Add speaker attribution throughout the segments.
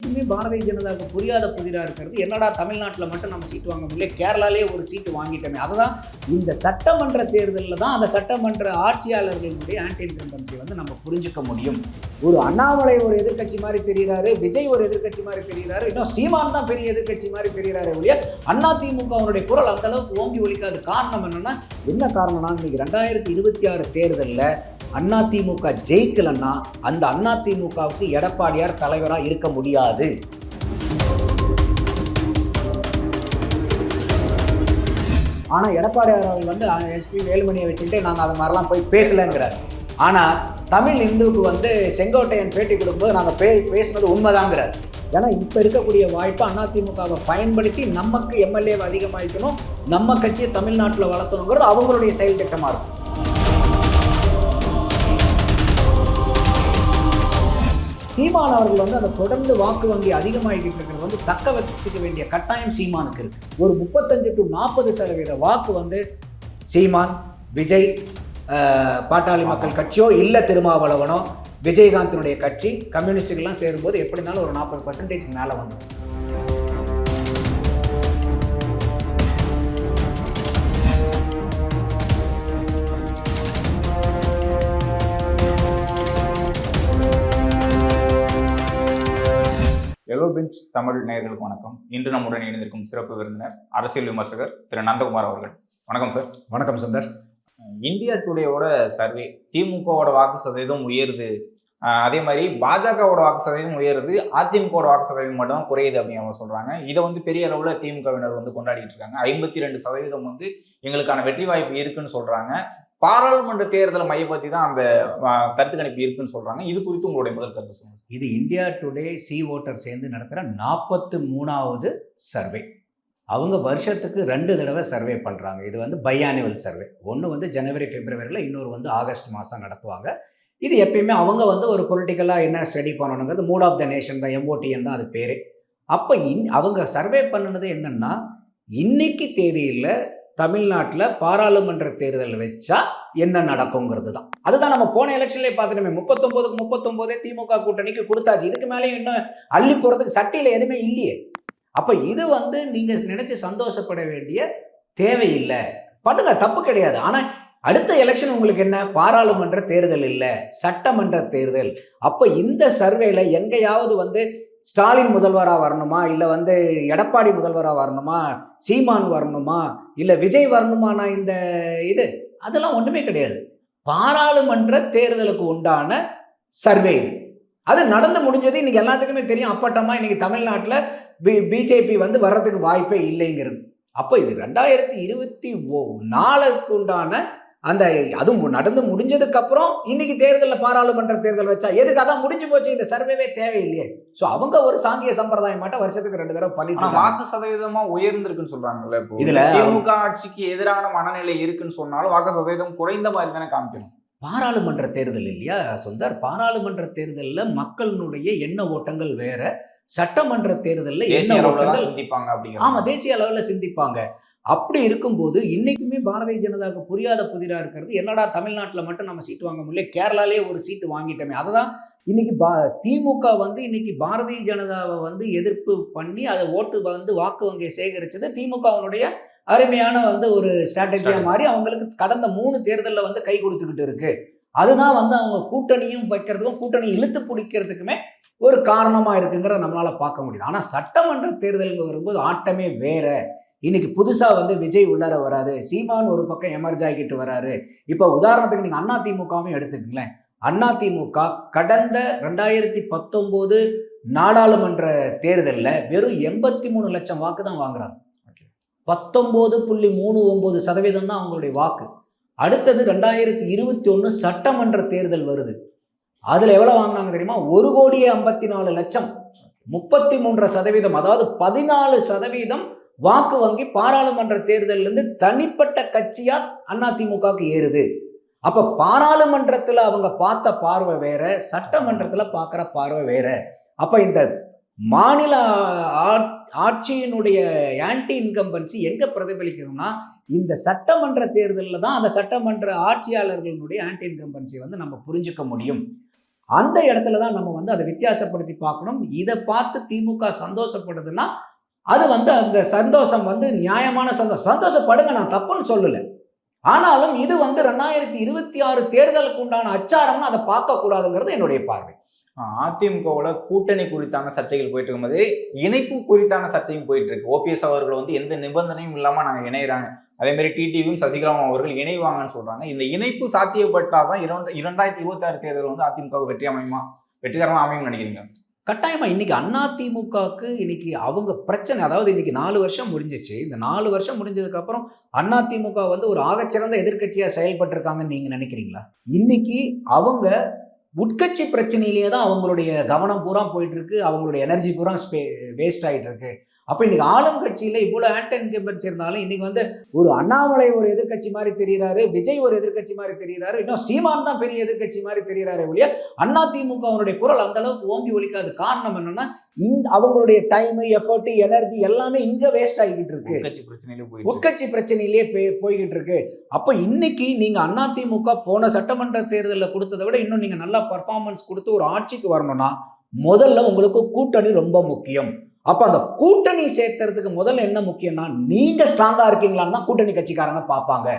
Speaker 1: இன்னைக்குமே பாரதிய ஜனதாவுக்கு புரியாத புதிராக இருக்கிறது. என்னடா தமிழ்நாட்டில் மட்டும் நம்ம சீட்டு வாங்க முடியல, கேரளாலே ஒரு சீட்டு வாங்கிட்டோமே. அதுதான் இந்த சட்டமன்ற தேர்தலில் தான் அந்த சட்டமன்ற ஆட்சியாளர்களுடைய ஆன்டி இன்கம்பன்சி நம்ம புரிஞ்சுக்க முடியும். ஒரு அண்ணாமலை ஒரு எதிர்கட்சி மாதிரி தெரிகிறாரு, விஜய் ஒரு எதிர்கட்சி மாதிரி தெரிகிறாரு, இன்னும் சீமான் தான் பெரிய எதிர்கட்சி மாதிரி தெரிகிறாரு ஒழிய அதிமுக அவருடைய குரல் அந்த அளவுக்கு ஓங்கி ஒலிக்காது. காரணம் என்னன்னா, என்ன காரணம்னா, இன்னைக்கு 2026 தேர்தலில் அதிமுக ஜெயிக்கலன்னா அந்த அதிமுகவுக்கு எடப்பாடியார் தலைவராக இருக்க முடியாது. ஆனால் எடப்பாடியார் அவர்கள் எஸ்பி வேலுமணியை வச்சுட்டு நாங்கள் அது மாதிரிலாம் போய் பேசலைங்கிறார். ஆனால் தமிழ் இந்துவுக்கு செங்கோட்டையன் பேட்டி கொடுக்கும்போது நாங்கள் பேசுனது உண்மைதாங்கிறார். ஏன்னா இப்போ இருக்கக்கூடிய வாய்ப்பை அதிமுகவை பயன்படுத்தி நமக்கு எம்எல்ஏவை அதிகமாகிக்கணும், நம்ம கட்சியை தமிழ்நாட்டில் வளர்த்தணுங்கிறது அவங்களுடைய செயல் திட்டமாக இருக்கும். சீமான் அவர்கள் அதை தொடர்ந்து வாக்கு வங்கி அதிகமாகிட்டு இருக்கிறது தக்க வச்சுக்க வேண்டிய கட்டாயம் சீமானுக்கு இருக்கு. ஒரு 35 to 40% வாக்கு சீமான், விஜய், பாட்டாளி மக்கள் கட்சியோ இல்லை திருமாவளவனோ, விஜயகாந்தினுடைய கட்சி, கம்யூனிஸ்டுகள்லாம் சேரும்போது எப்படி இருந்தாலும் ஒரு 40% மேலே வந்துடும்.
Speaker 2: எல்லோ பெஞ்ச் தமிழ் நேயர்களுக்கு வணக்கம். இன்று நம்முடன் இணைந்திருக்கும் சிறப்பு விருந்தினர் அரசியல் விமர்சகர் திரு நந்தகுமார் அவர்கள். வணக்கம் சார்.
Speaker 1: வணக்கம் சுந்தர்.
Speaker 2: இந்தியா டுடேவோட சர்வே திமுகவோட வாக்கு சதவீதம் உயருது, அதே மாதிரி பாஜகவோட வாக்கு சதவீதம் உயருது, அதிமுகவோட வாக்கு சதவீதம் மட்டும் தான் குறையுது அப்படின்னு அவங்க சொல்றாங்க. இதை பெரிய அளவில் திமுகவினர் கொண்டாடிட்டு இருக்காங்க. 52% எங்களுக்கான வெற்றி வாய்ப்பு இருக்குன்னு சொல்றாங்க. பாராளுமன்ற தேர்தலை மையப்படுத்தி தான் அந்த கருத்து கணிப்பு இருக்குன்னு சொல்றாங்க. இது குறித்து உங்களுடைய முதல் கருத்து சொல்லுங்க.
Speaker 1: இது இந்தியா டுடே சி ஓட்டர் சேர்ந்து நடத்துகிற 43வது சர்வே. அவங்க வருஷத்துக்கு 2 தடவை சர்வே பண்ணுறாங்க. இது பையானுவல் சர்வே. ஒன்று ஜனவரி பிப்ரவரியில், இன்னொரு ஆகஸ்ட் மாதம் நடத்துவாங்க. இது எப்பயுமே அவங்க ஒரு பொலிட்டிக்கலாக என்ன ஸ்டடி பண்ணணுங்கிறது மூட் ஆஃப் த நேஷன் தான், MOTN தான் அது பேர். அப்போ அவங்க சர்வே பண்ணினது என்னென்னா, இன்னைக்கு தேதியில் தமிழ்நாட்டில் பாராளுமன்ற தேர்தல் வச்சா என்ன நடக்குங்கிறது தான். அதுதான் நம்ம போன எலெக்ஷன்லேயே பார்த்துட்டோமே. 39க்கு 39 திமுக கூட்டணிக்கு கொடுத்தாச்சு. இதுக்கு மேலேயும் இன்னும் அள்ளி போகிறதுக்கு சட்டியில் எதுவுமே இல்லையே. அப்போ இது நீங்கள் நினைச்சு சந்தோஷப்பட வேண்டிய தேவையில்லை. பண்ணுங்க, தப்பு கிடையாது. ஆனால் அடுத்த எலெக்ஷன் உங்களுக்கு என்ன? பாராளுமன்ற தேர்தல் இல்லை, சட்டமன்ற தேர்தல். அப்போ இந்த சர்வேல எங்கேயாவது ஸ்டாலின் முதல்வராக வரணுமா, இல்லை எடப்பாடி முதல்வராக வரணுமா, சீமான் வரணுமா, இல்லை விஜய் வரணுமானா இந்த அதெல்லாம் ஒன்றுமே கிடையாது. பாராளுமன்ற தேர்தலுக்கு உண்டான சர்வே இது. அது நடந்து முடிஞ்சது இன்னைக்கு எல்லாத்துக்குமே தெரியும். அப்பட்டமாக இன்னைக்கு தமிழ்நாட்டில் பிஜேபி வர்றதுக்கு வாய்ப்பே இல்லைங்கிறது. அப்போ இது 2024க்கு உண்டான அதுவும் நடந்து முடிஞ்சதுக்கு அப்புறம் இன்னைக்கு தேர்தலில் பாராளுமன்ற தேர்தல் வச்சா எதுக்கு? அதான் முடிஞ்சு போச்சு, இந்த சர்வேவே தேவையில்லையே. ஸோ அவங்க ஒரு சாங்கிய சம்பிரதாயம் மட்டும் வருஷத்துக்கு 2 தடவை பண்ணிட்டு
Speaker 2: வாக்கு சதவீதமா உயர்ந்திருக்குன்னு சொல்றாங்கல்ல. இதுல திமுக ஆட்சிக்கு எதிரான மனநிலை இருக்குன்னு சொன்னாலும் வாக்கு சதவீதம் குறைந்த மாதிரி தானே காமிக்கணும்.
Speaker 1: பாராளுமன்ற தேர்தல் இல்லையா சுந்தர்? பாராளுமன்ற தேர்தலில் மக்களினுடைய எண்ண ஓட்டங்கள் வேற, சட்டமன்ற தேர்தலில் என்ன ஓட்டங்கள்
Speaker 2: சிந்திப்பாங்க அப்படிங்கிற.
Speaker 1: ஆமா, தேசிய அளவில் சிந்திப்பாங்க. அப்படி இருக்கும்போது இன்னைக்குமே பாரதிய ஜனதாவுக்கு புரியாத புதிராக இருக்கிறது. என்னடா தமிழ்நாட்டில் மட்டும் நம்ம சீட்டு வாங்க முடியல, கேரளாலே ஒரு சீட்டு வாங்கிட்டோமே. அதுதான் இன்னைக்கு திமுக இன்னைக்கு பாரதிய ஜனதாவை எதிர்ப்பு பண்ணி அதை ஓட்டு வாக்கு வங்கியை சேகரிச்சது திமுகவினுடைய அருமையான ஒரு ஸ்ட்ராட்டஜியா மாறி அவங்களுக்கு கடந்த 3 தேர்தலில் கை கொடுத்துக்கிட்டு இருக்கு. அதுதான் அவங்க கூட்டணியும் வைக்கிறதுக்கும் கூட்டணி இழுத்து பிடிக்கிறதுக்குமே ஒரு காரணமா இருக்குங்கிறத நம்மளால பார்க்க முடியுது. ஆனா சட்டமன்ற தேர்தலுக்கு வரும்போது ஆட்டமே வேற. இன்னைக்கு புதுசா விஜய் உள்ளார வராது, சீமான் ஒரு பக்கம் எமர்ஜ் ஆகிட்டு வராரு. இப்போ உதாரணத்துக்கு நீங்க அதிமுகவும் எடுத்துக்கங்களேன். அதிமுக கடந்த 2019 நாடாளுமன்ற தேர்தலில் வெறும் 83 லட்சம் வாக்கு தான் வாங்குறாங்க. 19.39% தான் அவங்களுடைய வாக்கு. அடுத்தது 2021 சட்டமன்ற தேர்தல் வருது. அதுல எவ்வளவு வாங்கினாங்க தெரியுமா? 1,54,00,000, 33%. அதாவது 14% வாக்கு வங்கி பாராளுமன்ற தேர்தலிருந்து தனிப்பட்ட கட்சியா அதிமுகவுக்கு ஏறுது. அப்ப பாராளுமன்றத்துல அவங்க பார்த்த பார்வை வேற, சட்டமன்றத்துல பார்க்குற பார்வை வேற. அப்ப இந்த மாநில ஆட்சியினுடைய ஆன்டி இன்கம்பன்சி எங்க பிரதிபலிக்கணும்னா, இந்த சட்டமன்ற தேர்தலில் தான் அந்த சட்டமன்ற ஆட்சியாளர்களுடைய ஆன்டி இன்கம்பன்சி நம்ம புரிஞ்சுக்க முடியும். அந்த இடத்துல தான் நம்ம வந்து அதை வித்தியாசப்படுத்தி பார்க்கணும். இதை பார்த்து திமுக சந்தோஷப்படுதுன்னா அது வந்து அந்த சந்தோஷம் வந்து நியாயமான சந்தோஷம். சந்தோஷப்படுங்க, நான் தப்புன்னு சொல்லல. ஆனாலும் இது வந்து 2026 தேர்தலுக்கு உண்டான அச்சாரம்னு அதை பார்க்க கூடாதுங்கிறது என்னுடைய பார்வை.
Speaker 2: அதிமுகவுல கூட்டணி குறித்தான சர்ச்சைகள் போயிட்டு இருக்கும்போது இணைப்பு குறித்தான சர்ச்சையும் போயிட்டு இருக்கு. ஓபிஎஸ் அவர்கள் வந்து எந்த நிபந்தனையும் இல்லாம நாங்க இணைகிறாங்க, அதே மாதிரி டிடிவியும் சசிகலாவும் அவர்கள் இணைவாங்கன்னு சொல்றாங்க. இந்த இணைப்பு சாத்தியப்பட்டாதான் 2026 தேர்தல் வந்து அதிமுக வெற்றிகரமா அமையும் நினைக்கிறீங்க?
Speaker 1: கட்டாயமா இன்னைக்கு அதிமுகவுக்கு இன்னைக்கு அவங்க பிரச்சனை, அதாவது இன்னைக்கு 4 வருஷம் முடிஞ்சிச்சு. இந்த 4 வருஷம் முடிஞ்சதுக்கு அப்புறம் அதிமுக வந்து ஒரு ஆகச்சிறந்த எதிர்க்கட்சியா செயல்பட்டிருக்காங்கன்னு நீங்க நினைக்கிறீங்களா? இன்னைக்கு அவங்க உட்கட்சி பிரச்சனையிலேயே தான் அவங்களுடைய கவனம் பூரா போயிட்டு இருக்கு, அவங்களுடைய எனர்ஜி பூரா வேஸ்ட் ஆகிட்டு இருக்கு. அப்போ இன்னைக்கு ஆளும் கட்சியில் இவ்வளோ ஆன்டன் கெம்பர்ஸ் இருந்தாலும் இன்னைக்கு வந்து ஒரு அண்ணாமலை ஒரு எதிர்கட்சி மாதிரி தெரிகிறாரு, விஜய் ஒரு எதிர்கட்சி மாதிரி தெரிகிறாரு, இன்னும் சீமான் தான் பெரிய எதிர்கட்சி மாதிரி தெரிகிறாரு ஒழிய அதிமுக அவனுடைய குரல் அந்த அளவுக்கு ஓங்கி ஒலிக்காது. காரணம் என்னன்னா அவங்களுடைய டைம், எஃபர்ட், எனர்ஜி எல்லாமே இங்க வேஸ்ட் ஆகிக்கிட்டு இருக்கு, உட்கட்சி பிரச்சனையிலேயே போய்கிட்டு இருக்கு. அப்போ இன்னைக்கு நீங்க அதிமுக போன சட்டமன்ற தேர்தலில் கொடுத்ததை விட இன்னும் நீங்க நல்லா பர்ஃபார்மன்ஸ் கொடுத்து ஒரு ஆட்சிக்கு வரணும்னா முதல்ல உங்களுக்கு கூட்டணி ரொம்ப முக்கியம். அப்ப அந்த கூட்டணி சேர்த்துறதுக்கு முதல்ல என்ன முக்கியம்னா நீங்க ஸ்ட்ராங்கா இருக்கீங்களான்னு தான் கூட்டணி கட்சிக்காரங்க பார்ப்பாங்க.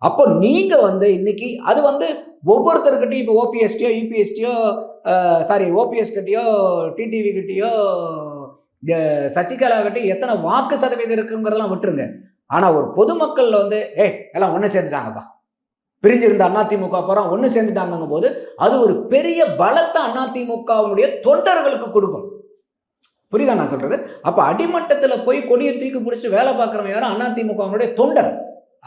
Speaker 1: அப்போ நீங்க வந்து இன்னைக்கு அது வந்து ஒவ்வொருத்தருக்கிட்டையும் இப்போ ஓபிஎஸ்டியோ யூபிஎஸ்டியோ ஓபிஎஸ் கிட்டயோ டிடிவி கிட்டயோ சசிகலா கிட்டயோ எத்தனை வாக்கு சதவீதம் இருக்குங்கிறதெல்லாம் விட்டுருங்க. ஆனா ஒரு பொதுமக்கள்ல வந்து எல்லாம் ஒண்ணு சேர்ந்துட்டாங்கப்பா, பிரிஞ்சிருந்த அதிமுக போறோம் ஒண்ணு சேர்ந்துட்டாங்க போது அது ஒரு பெரிய பலத்தை அதிமுகவுடைய தொண்டர்களுக்கு கொடுக்கும். புரியுதா நான் சொல்றது? அப்ப அடிமட்டத்துல போய் கொடியை தூக்கி பிடிச்சி வேலை பார்க்குறவங்க யாரும் அதிமுகவுடைய தொண்டன்.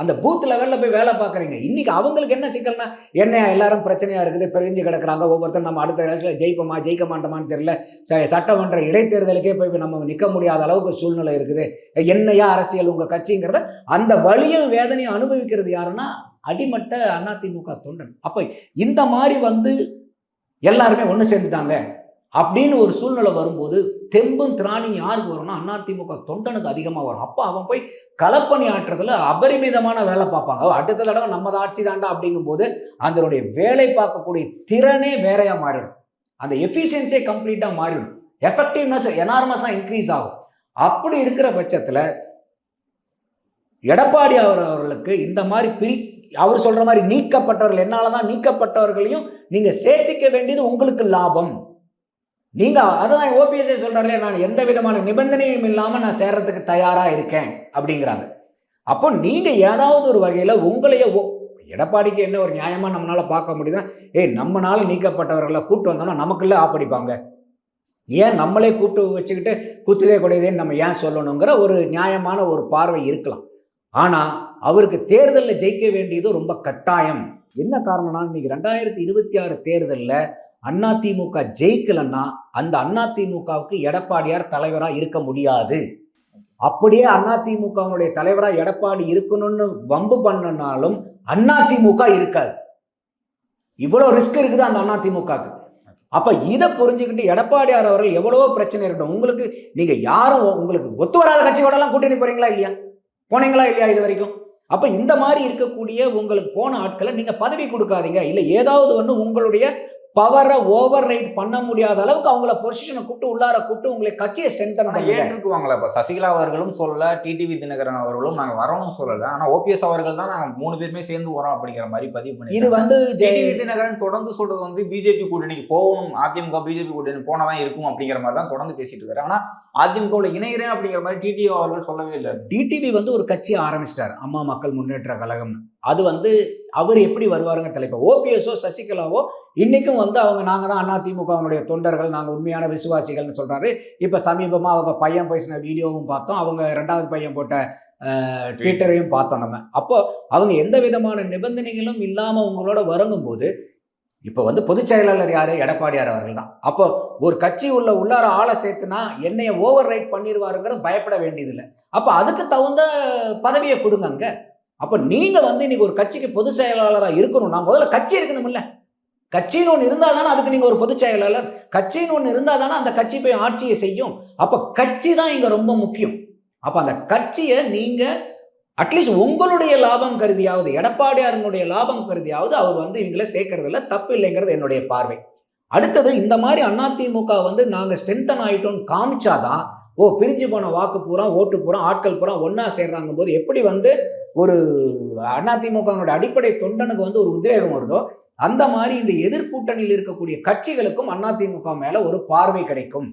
Speaker 1: அந்த பூத் லெவல்ல போய் வேலை பார்க்குறீங்க. இன்னைக்கு அவங்களுக்கு என்ன சிக்கல்னா என்ன எல்லாரும் பிரச்சனையா இருக்குது, பிரிஞ்சு கிடக்குறாங்க, ஒவ்வொருத்தரும் நம்ம அடுத்த எலெக்ஷன்ல ஜெயிப்போமா ஜெயிக்க மாட்டோமான்னு தெரியல, சட்டமன்ற இடைத்தேர்தலுக்கே போய் நம்ம நிற்க முடியாத அளவுக்கு சூழ்நிலை இருக்குது, என்னையா அரசியல் உங்க கட்சிங்கிறத அந்த வலியும் வேதனையும் அனுபவிக்கிறது யாருன்னா அடிமட்ட அதிமுக தொண்டன். அப்ப இந்த மாதிரி வந்து எல்லாருமே ஒன்று சேர்ந்துட்டாங்க அப்படின்னு ஒரு சூழ்நிலை வரும்போது தெம்பும் திராணி யாருக்கு வரும்னா அதிமுக தொண்டனுக்கு அதிகமாக வரும். அப்போ அவன் போய் களப்பணி ஆற்றுறதுல அபரிமிதமான வேலை பார்ப்பாங்க. அடுத்த தடவை நம்ம ஆட்சி தாண்டா அப்படிங்கும் போது அதனுடைய வேலை பார்க்கக்கூடிய திறனே வேறையா மாறிடும், அந்த எஃபிஷியன்சியே கம்ப்ளீட்டாக மாறிடும், எஃபெக்டிவ்னஸ் எனார்மஸாக இன்க்ரீஸ் ஆகும். அப்படி இருக்கிற பட்சத்தில் எடப்பாடி அவர்களுக்கு இந்த மாதிரி அவர் சொல்ற மாதிரி நீக்கப்பட்டவர்கள், என்னாலதான் நீக்கப்பட்டவர்களையும் நீங்க சேர்த்திக்க வேண்டியது உங்களுக்கு லாபம். நீங்க அதான் ஓபிஎஸ்ஐ சொல்றாரு, நான் எந்த விதமான நிபந்தனையும் இல்லாம நான் சேர்றதுக்கு தயாரா இருக்கேன் அப்படிங்கிறாங்க. அப்போ நீங்க ஏதாவது ஒரு வகையில உங்களைய எடப்பாடிக்கு என்ன ஒரு நியாயமா நம்மளால பார்க்க முடியுதுன்னா நம்மளால நீக்கப்பட்டவர்களை கூப்பிட்டு வந்தோம்னா நமக்குள்ள ஆப்படிப்பாங்க, ஏன் நம்மளே கூப்பிட்டு வச்சுக்கிட்டு குத்துதே கொடையதேன்னு நம்ம ஏன் சொல்லணுங்கிற ஒரு நியாயமான ஒரு பார்வை இருக்கலாம். ஆனா அவருக்கு தேர்தலில் ஜெயிக்க வேண்டியது ரொம்ப கட்டாயம். என்ன காரணம்னா இன்னைக்கு 2026 தேர்தலில் அதிமுக ஜெயிக்கலன்னா அந்த அதிமுகவுக்கு எடப்பாடியார் தலைவராக இருக்க முடியாது. அப்படியே அதிமுகவுடைய தலைவராக எடப்பாடி இருக்கணும்னு வம்பு பண்ணனாலும் அதிமுக இருக்காது. இவ்வளவு ரிஸ்க் இருக்குது அந்த அதிமுகவுக்கு. அப்ப இதை புரிஞ்சுக்கிட்டு எடப்பாடியார் அவர்கள் எவ்வளவோ பிரச்சனை இருக்கட்டும், உங்களுக்கு நீங்க யாரும் உங்களுக்கு ஒத்து வராத கட்சியோட எல்லாம் கூட்டணி போறீங்களா இல்லையா, போனீங்களா இல்லையா இது வரைக்கும்? அப்ப இந்த மாதிரி இருக்கக்கூடிய உங்களுக்கு போன ஆட்களை நீங்க பதவி கொடுக்காதீங்க. இல்லை ஏதாவது ஒன்று உங்களுடைய பவரை ஓவர் ரைட் பண்ண முடியாத அளவுக்கு அவங்கள பொசிஷனை கூப்பிட்டு உள்ளார கூப்பிட்டு உங்களை கட்சியை ஸ்ட்ரென்தன் பண்ணி
Speaker 2: ஏற்றுக்குவாங்களா? இப்ப சசிகலா அவர்களும் சொல்லல, டிடிவி தினகரன் அவர்களும் நாங்க வரோம்னு சொல்லல, ஆனா ஓபிஎஸ் அவர்கள் தான் நாங்க 3 பேருமே சேர்ந்து வரோம் அப்படிங்கிற மாதிரி பதிவு பண்ணி. இது வந்து டிடிவி தினகரன் தொடர்ந்து சொல்றது வந்து பிஜேபி கூட்டணிக்கு போகணும், அதிமுக பிஜேபி கூட்டணி போனதான் இருக்கும் அப்படிங்கிற மாதிரி தான் தொடர்ந்து பேசிட்டு இருக்காரு. ஆனா அதிமுகவில் இணைகிறேன் அப்படிங்கிற மாதிரி டிடிவி அவர்கள் சொல்லவே இல்லை.
Speaker 1: டிடிவி வந்து ஒரு கட்சி ஆரம்பிச்சிட்டார், அம்மா மக்கள் முன்னேற்ற கழகம். அது வந்து அவர் எப்படி வருவாருங்க தலைப்ப. ஓபிஎஸ்ஓ சசிகலாவோ இன்னைக்கும் வந்து நாங்க தான் அதிமுகவுடைய தொண்டர்கள், நாங்க உண்மையான விசுவாசிகள்னு சொல்றாரு. இப்ப சமீபமா அவங்க பையன் பேசின வீடியோவும் பார்த்தோம், அவங்க 2வது பையன் போட்ட ட்விட்டரையும் பார்த்தோம் நம்ம. அப்போ அவங்க எந்த விதமான நிபந்தனைகளும் இல்லாம உங்களோட வரங்கும்போது இப்போ வந்து பொதுச் செயலாளர் யாரு? எடப்பாடியார் அவர்கள் தான். அப்போ ஒரு கட்சி உள்ளார ஆளை சேர்த்துனா என்னைய ஓவர் ரைட் பண்ணிடுவாருங்கிறது பயப்பட வேண்டியதில்லை. அப்போ அதுக்கு தகுந்த பதவியை கொடுங்க. அப்போ நீங்க வந்து இன்னைக்கு ஒரு கட்சிக்கு பொதுச் செயலாளராக இருக்கணும்னா முதல்ல கட்சி இருக்கணும்ல. கட்சின்னு ஒன்று இருந்தால் தானே அதுக்கு நீங்க ஒரு பொதுச் செயலாளர், கட்சின்னு ஒன்று இருந்தால் தானே அந்த கட்சி போய் ஆட்சியை செய்யும். அப்போ கட்சி தான் இங்க ரொம்ப முக்கியம். அப்போ அந்த கட்சியை நீங்க அட்லீஸ்ட் உங்களுடைய லாபம் கருதியாவது, எடப்பாடியாரனுடைய லாபம் கருதியாவது அவர் வந்து இவங்களை சேர்க்கறதுல தப்பு இல்லைங்கிறது என்னுடைய பார்வை. அடுத்தது இந்த மாதிரி அதிமுக வந்து நாங்கள் ஸ்ட்ரென்தன் ஆகிட்டோம்னு காமிச்சாதான் பிரிஞ்சு போன வாக்கு பூரா ஓட்டு பூரா ஆட்கள் பூரா ஒன்றா சேர்றாங்க போது எப்படி வந்து ஒரு அதிமுகவினுடைய அடிப்படை தொண்டனுக்கு வந்து ஒரு உத்வேகம் வருதோ அந்த மாதிரி இந்த எதிர்கூட்டணியில் இருக்கக்கூடிய கட்சிகளுக்கும் அதிமுக மேலே ஒரு பார்வை கிடைக்கும்.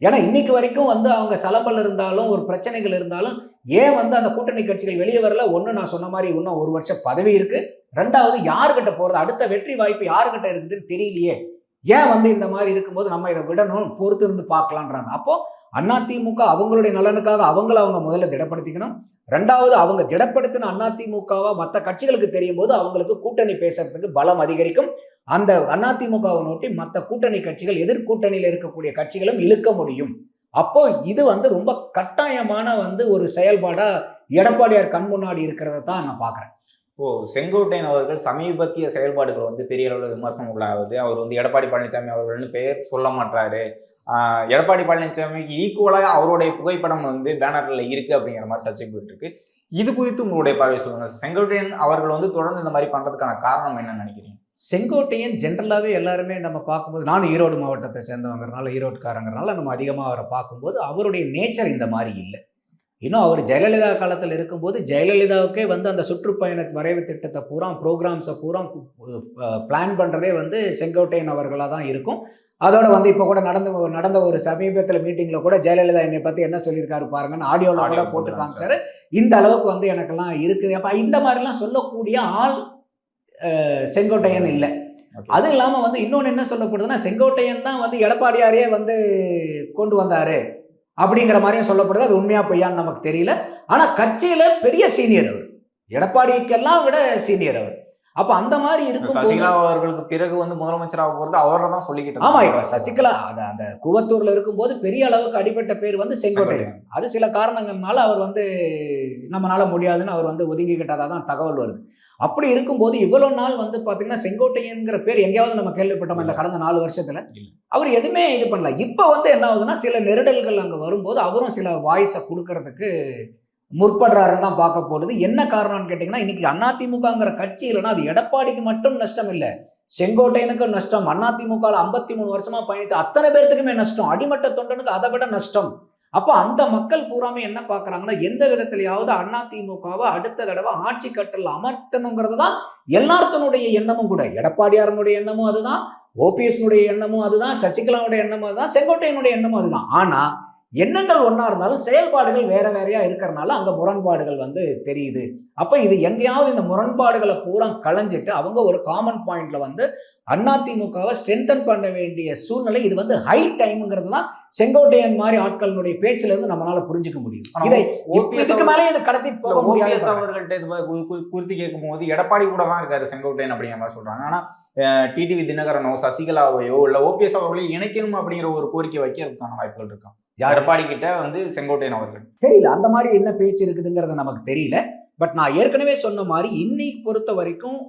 Speaker 1: ஏன்னா இன்னைக்கு வரைக்கும் வந்து அவங்க சலபல் இருந்தாலும் ஒரு பிரச்சனைகள் இருந்தாலும் ஏன் வந்து அந்த கூட்டணி கட்சிகள் வெளியே வரல? ஒன்று, நான் சொன்ன மாதிரி இன்னும் 1 வருஷம் பதவி இருக்கு. ரெண்டாவது, யாருக்கிட்ட போகிறது, அடுத்த வெற்றி வாய்ப்பு யாருக்கிட்ட இருக்குதுன்னு தெரியலையே. ஏன் வந்து இந்த மாதிரி இருக்கும்போது நம்ம இதை விடணும், பொறுத்து இருந்து பார்க்கலான்றாங்க. அப்போ அதிமுக அவங்களுடைய நலனுக்காக அவங்க முதல்ல திடப்படுத்திக்கணும். ரெண்டாவது, அவங்க திடப்படுத்தின அதிமுகவா மற்ற கட்சிகளுக்கு தெரியும் போது அவங்களுக்கு கூட்டணி பேசுறதுக்கு பலம் அதிகரிக்கும். அந்த அதிமுகவை நோட்டி மற்ற கூட்டணி கட்சிகள், எதிர்கூட்டணியில் இருக்கக்கூடிய கட்சிகளும் இழுக்க முடியும். அப்போ இது வந்து ரொம்ப கட்டாயமான வந்து ஒரு செயல்பாடா எடப்பாடியார் கண் முன்னாடி இருக்கிறத தான் நான் பார்க்குறேன்.
Speaker 2: செங்கோட்டையன் அவர்கள் சமீபத்திய செயல்பாடுகள் வந்து பெரிய அளவில் விமர்சனம் உள்ளாகுது. அவர் வந்து எடப்பாடி பழனிசாமி அவர்கள்னு பெயர் சொல்ல மாட்டாரு. எடப்பாடி பழனிசாமிக்கு ஈக்குவலாக அவருடைய புகைப்படம் வந்து பேனர்ல இருக்கு அப்படிங்கிற மாதிரி சர்ச்சை போயிட்டு இருக்கு. இது குறித்து உங்களுடைய பார்வை சொல்லுங்க. செங்கோட்டையன் அவர்கள் வந்து தொடர்ந்து இந்த மாதிரி பண்றதுக்கான காரணம் என்னன்னு நினைக்கிறீங்க?
Speaker 1: செங்கோட்டையன் ஜென்ரலாகவே எல்லாருமே நம்ம பார்க்கும்போது, நானும் ஈரோடு மாவட்டத்தை சேர்ந்தவங்கிறனால ஈரோட்டுக்காரங்கிறனால நம்ம அதிகமாக அவரை பார்க்கும்போது அவருடைய நேச்சர் இந்த மாதிரி இல்லை. இன்னும் அவர் ஜெயலலிதா காலத்தில் இருக்கும்போது ஜெயலலிதாவுக்கே வந்து அந்த சுற்றுப்பயண வரைவு திட்டத்தை பூரா ப்ரோக்ராம்ஸை பூரா பிளான் பண்ணுறதே வந்து செங்கோட்டையன் அவர்களாக தான் இருக்கும். அதோட வந்து இப்போ கூட நடந்த ஒரு சமீபத்தில் மீட்டிங்கில் கூட ஜெயலலிதா என்னை பற்றி என்ன சொல்லியிருக்காரு பாருங்கன்னு ஆடியோவில் கூட போட்டு காமிச்சாரு. இந்த அளவுக்கு வந்து எனக்கெல்லாம் இருக்குது. அப்போ இந்த மாதிரிலாம் சொல்லக்கூடிய ஆள் செங்கோட்டையன் இல்லை. அது இல்லாமல் வந்து இன்னொன்று என்ன சொல்லப்படுதுன்னா, செங்கோட்டையன் தான் வந்து எடப்பாடியாரையே வந்து கொண்டு வந்தார் அப்படிங்கிற மாதிரியும் சொல்லப்படுது. அது உண்மையா பொய்யான்னு நமக்கு தெரியல. ஆனால் கட்சியில் பெரிய சீனியர் அவர், எடப்பாடிக்கெல்லாம் விட சீனியர் அவர். அப்போ அந்த மாதிரி இருக்கும்.
Speaker 2: சசிகலா அவர்களுக்கு பிறகு வந்து முதலமைச்சராக போகிறது அவரை தான் சொல்லிக்கிட்டு.
Speaker 1: ஆமாம், இப்போ சசிகலா அந்த குவத்தூரில் இருக்கும்போது பெரிய அளவுக்கு அடிபட்ட பேர் வந்து செங்கோட்டையன். அது சில காரணங்கள்னால அவர் வந்து நம்மளால முடியாதுன்னு அவர் வந்து ஒதுங்கிக்கிட்டதாக தான் தகவல் வருது. அப்படி இருக்கும்போது இவ்வளவு நாள் வந்து பார்த்தீங்கன்னா செங்கோட்டையன்கிற பேர் எங்கேயாவது நம்ம கேள்விப்பட்டோம் இந்த கடந்த 4 வருஷத்துல? அவர் எதுவுமே இது பண்ணல. இப்போ வந்து என்ன ஆகுதுன்னா, சில நெருடல்கள் அங்கே வரும்போது அவரும் சில வாய்ஸை கொடுக்கறதுக்கு முற்படுறாருன்னு தான் பார்க்க போடுது. என்ன காரணம்னு கேட்டிங்கன்னா, இன்னைக்கு அதிமுகங்கிற கட்சி இல்லைன்னா அது எடப்பாடிக்கு மட்டும் நஷ்டம் இல்லை, செங்கோட்டையனுக்கும் நஷ்டம். அதிமுக 53 வருஷமா பயணித்து அத்தனை பேர்த்துக்குமே நஷ்டம். அடிமட்ட தொண்டனுக்கு அதை விட நஷ்டம். அப்போ அந்த மக்கள் பூராமே என்ன பார்க்குறாங்கன்னா, எந்த விதத்திலையாவது அதிமுகவை அடுத்த தடவை ஆட்சி கட்டல் அமர்த்தணுங்கிறது தான் எல்லாத்தினுடைய எண்ணமும் கூட. எடப்பாடியாரனுடைய எண்ணமும் அதுதான், ஓபிஎஸ்னுடைய எண்ணமும் அதுதான், சசிகலாவுடைய எண்ணமும் அதுதான், செங்கோட்டையனுடைய எண்ணமும் அதுதான். ஆனால் எண்ணங்கள் ஒன்றா இருந்தாலும் செயல்பாடுகள் வேற வேறையா இருக்கிறனால அங்கே முரண்பாடுகள் வந்து தெரியுது. அப்போ இது எங்கேயாவது இந்த முரண்பாடுகளை பூரா களைஞ்சிட்டு அவங்க ஒரு காமன் பாயிண்ட்ல வந்து அதிமுகவை ஸ்ட்ரென்தன் பண்ண வேண்டிய சூழ்நிலை இது வந்து ஹை டைம்ங்கிறது தான் செங்கோட்டையன் மாதிரி ஆட்களுடைய பேச்சுல இருந்து நம்மளால புரிஞ்சுக்க முடியும். இதை இதுக்கு மேலே இது கடத்தி போக முடியாது.
Speaker 2: அவர்கள்ட்ட இது குறித்து கேட்கும் போது எடப்பாடி கூட தான் இருக்காரு செங்கோட்டையன் அப்படிங்கிற மாதிரி சொல்றாங்க. ஆனா டிடிவி தினகரனோ சசிகலாவையோ இல்ல ஓபிஎஸ் அவர்களையும் இணைக்கணும் அப்படிங்கிற ஒரு கோரிக்கை வைக்கிறதுக்கான வாய்ப்புகள் இருக்கா? எடப்பாடி கிட்ட வந்து செங்கோட்டையன் அவர்கள்
Speaker 1: தெரியல, அந்த மாதிரி என்ன பேச்சு இருக்குதுங்கிறது நமக்கு தெரியல. பட் நான் ஏற்கனவே சொன்ன மாதிரி இன்னைக்கு பொறுத்த வரைக்கும்